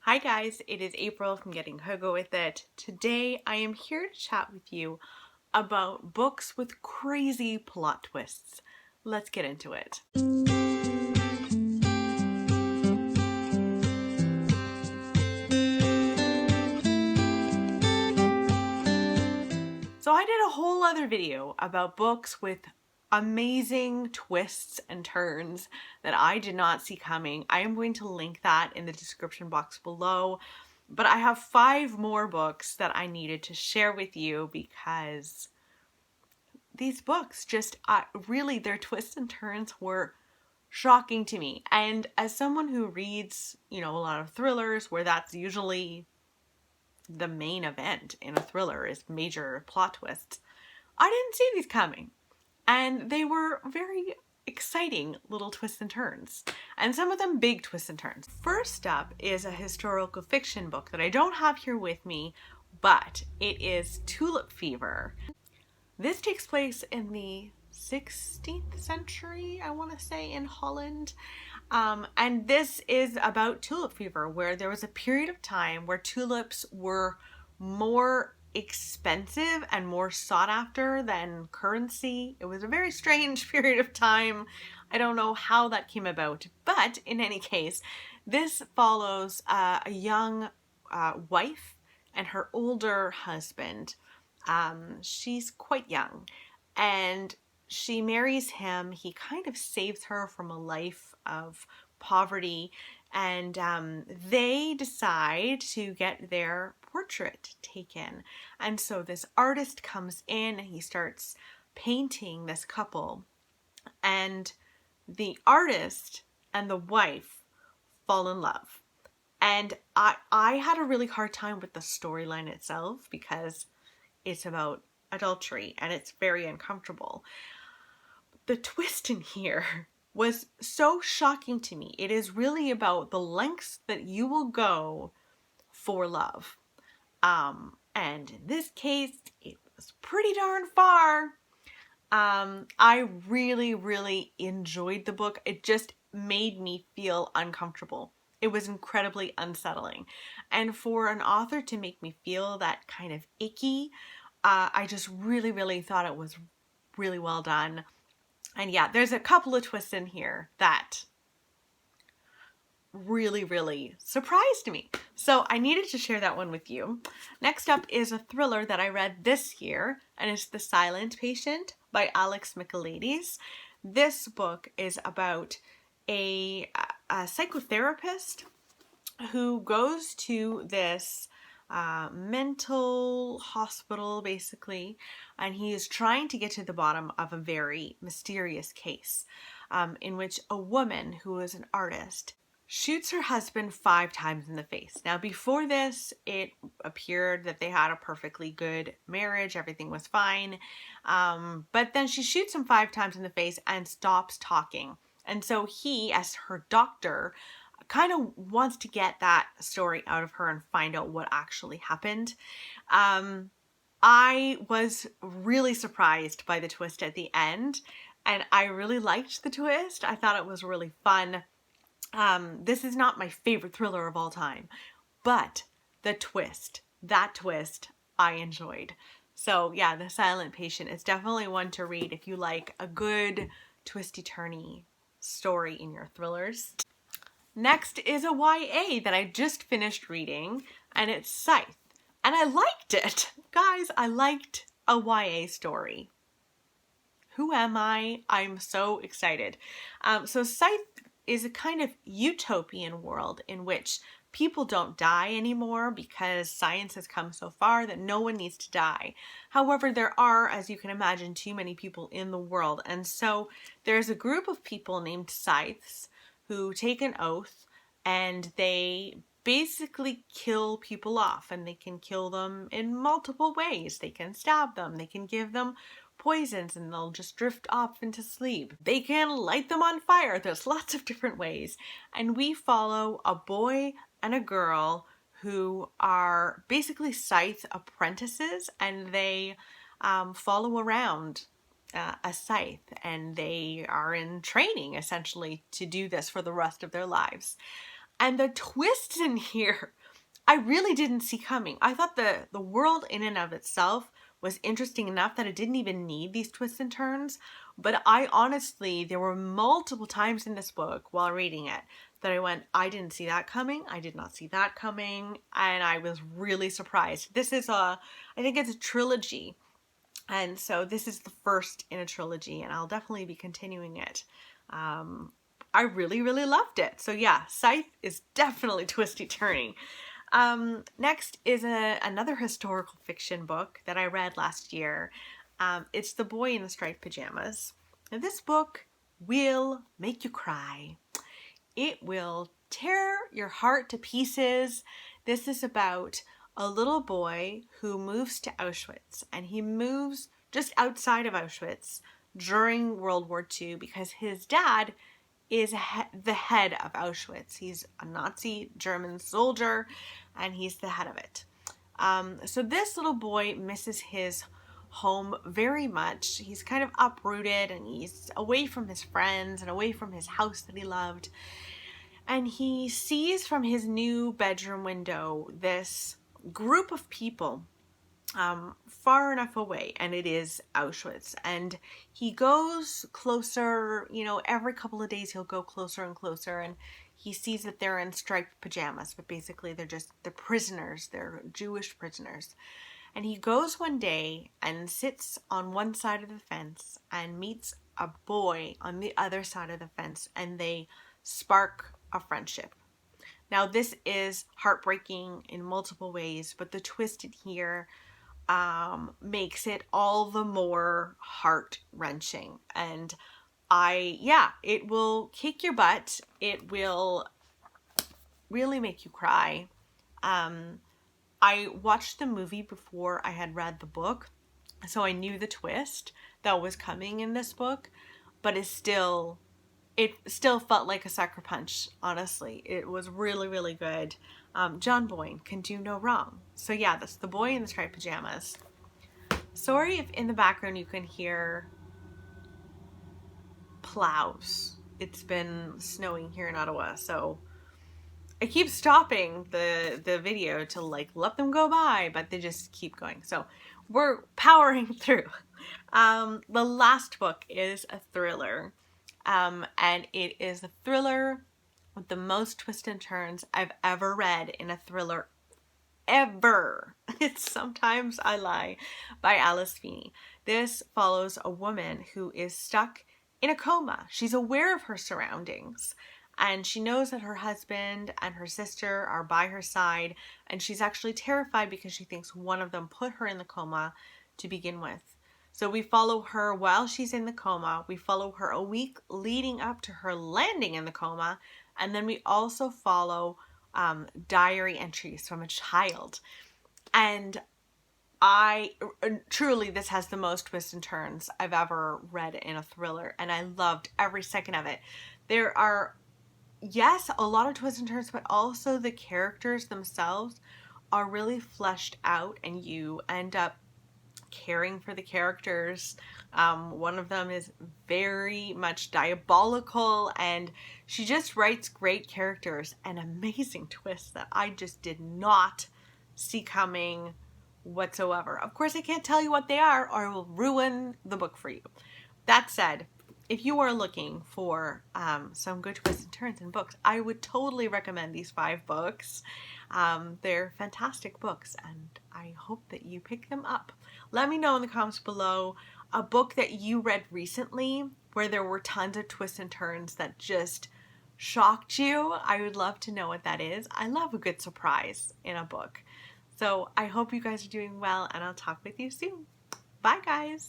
Hi guys, it is April from Getting Hogo With It. Today I am here to chat with you about books with crazy plot twists. Let's get into it. So I did a whole other video about books with amazing twists and turns that I did not see coming. I am going to link that in the description box below. But I have 5 more books that I needed to share with you because these books just really, their twists and turns were shocking to me. And as someone who reads, a lot of thrillers where that's usually the main event in a thriller is major plot twists, I didn't see these coming. And they were very exciting little twists and turns, and some of them big twists and turns. First up is a historical fiction book that I don't have here with me, but it is Tulip Fever. This takes place in the 16th century, I want to say, in Holland. And this is about tulip fever, where there was a period of time where tulips were more expensive and more sought after than currency. It was a very strange period of time. I don't know how that came about, but in any case, this follows a young wife and her older husband. She's quite young, and she marries him. He kind of saves her from a life of poverty, and they decide to get their portrait taken. And so this artist comes in and he starts painting this couple, and the artist and the wife fall in love. And I had a really hard time with the storyline itself because it's about adultery and it's very uncomfortable. The twist in here was so shocking to me. It is really about the lengths that you will go for love. And in this case, it was pretty darn far. I really enjoyed the book. It just made me feel uncomfortable. It was incredibly unsettling. And for an author to make me feel that kind of icky, I just really thought it was really well done. And yeah, there's a couple of twists in here that really surprised me. So I needed to share that one with you. Next up is a thriller that I read this year, and it's The Silent Patient by Alex Michaelides. This book is about a psychotherapist who goes to this mental hospital, basically, and he is trying to get to the bottom of a very mysterious case in which a woman who is an artist shoots her husband 5 times in the face. Now, before this, it appeared that they had a perfectly good marriage. Everything was fine. But then she shoots him 5 times in the face and stops talking. And so he, as her doctor, kind of wants to get that story out of her and find out what actually happened. I was really surprised by the twist at the end, and I really liked the twist. I thought it was really fun. This is not my favorite thriller of all time, but that twist, I enjoyed. So yeah, The Silent Patient is definitely one to read if you like a good twisty-turny story in your thrillers. Next is a YA that I just finished reading, and it's Scythe. And I liked it. Guys, I liked a YA story. Who am I? I'm so excited. So Scythe is a kind of utopian world in which people don't die anymore because science has come so far that no one needs to die. However, there are, as you can imagine, too many people in the world. And so there's a group of people named Scythes who take an oath, and they basically kill people off, and they can kill them in multiple ways. They can stab them, they can give them poisons, and they'll just drift off into sleep. They can light them on fire. There's lots of different ways. And we follow a boy and a girl who are basically Scythe apprentices, and they follow around a scythe, and they are in training essentially to do this for the rest of their lives. And the twists in here, I really didn't see coming. I thought the world in and of itself was interesting enough that it didn't even need these twists and turns. But I honestly, there were multiple times in this book while reading it that I went, I didn't see that coming. I did not see that coming. And I was really surprised. This is I think it's a trilogy. And so this is the first in a trilogy, and I'll definitely be continuing it. I really, really loved it. So yeah, Scythe is definitely twisty turning. Next is another historical fiction book that I read last year. It's The Boy in the Striped Pajamas. And this book will make you cry. It will tear your heart to pieces. This is about a little boy who moves to Auschwitz, and he moves just outside of Auschwitz during World War II because his dad is the head of Auschwitz. He's a Nazi German soldier, and he's the head of it. So this little boy misses his home very much. He's kind of uprooted, and he's away from his friends and away from his house that he loved. And he sees from his new bedroom window this group of people far enough away, and it is Auschwitz. And he goes closer, every couple of days he'll go closer and closer, and he sees that they're in striped pajamas, but basically they're prisoners, they're Jewish prisoners. And he goes one day and sits on one side of the fence and meets a boy on the other side of the fence, and they spark a friendship. Now, this is heartbreaking in multiple ways, but the twist in here makes it all the more heart-wrenching. And it will kick your butt. It will really make you cry. I watched the movie before I had read the book, so I knew the twist that was coming in this book, but it still felt like a sucker punch, honestly. It was really, really good. John Boyne can do no wrong. So yeah, that's The Boy in the Striped Pajamas. Sorry if in the background you can hear plows. It's been snowing here in Ottawa, so I keep stopping the video to let them go by, but they just keep going. So we're powering through. The last book is a thriller. And it is a thriller with the most twists and turns I've ever read in a thriller ever. It's Sometimes I Lie by Alice Feeney. This follows a woman who is stuck in a coma. She's aware of her surroundings, and she knows that her husband and her sister are by her side, and she's actually terrified because she thinks one of them put her in the coma to begin with. So we follow her while she's in the coma. We follow her a week leading up to her landing in the coma. And then we also follow diary entries from a child. And truly, this has the most twists and turns I've ever read in a thriller. And I loved every second of it. There are, yes, a lot of twists and turns, but also the characters themselves are really fleshed out, and you end up caring for the characters. One of them is very much diabolical, and she just writes great characters and amazing twists that I just did not see coming whatsoever. Of course, I can't tell you what they are or I will ruin the book for you. That said, if you are looking for some good twists and turns in books, I would totally recommend these 5 books. They're fantastic books, and I hope that you pick them up. Let me know in the comments below a book that you read recently where there were tons of twists and turns that just shocked you. I would love to know what that is. I love a good surprise in a book. So I hope you guys are doing well, and I'll talk with you soon. Bye, guys.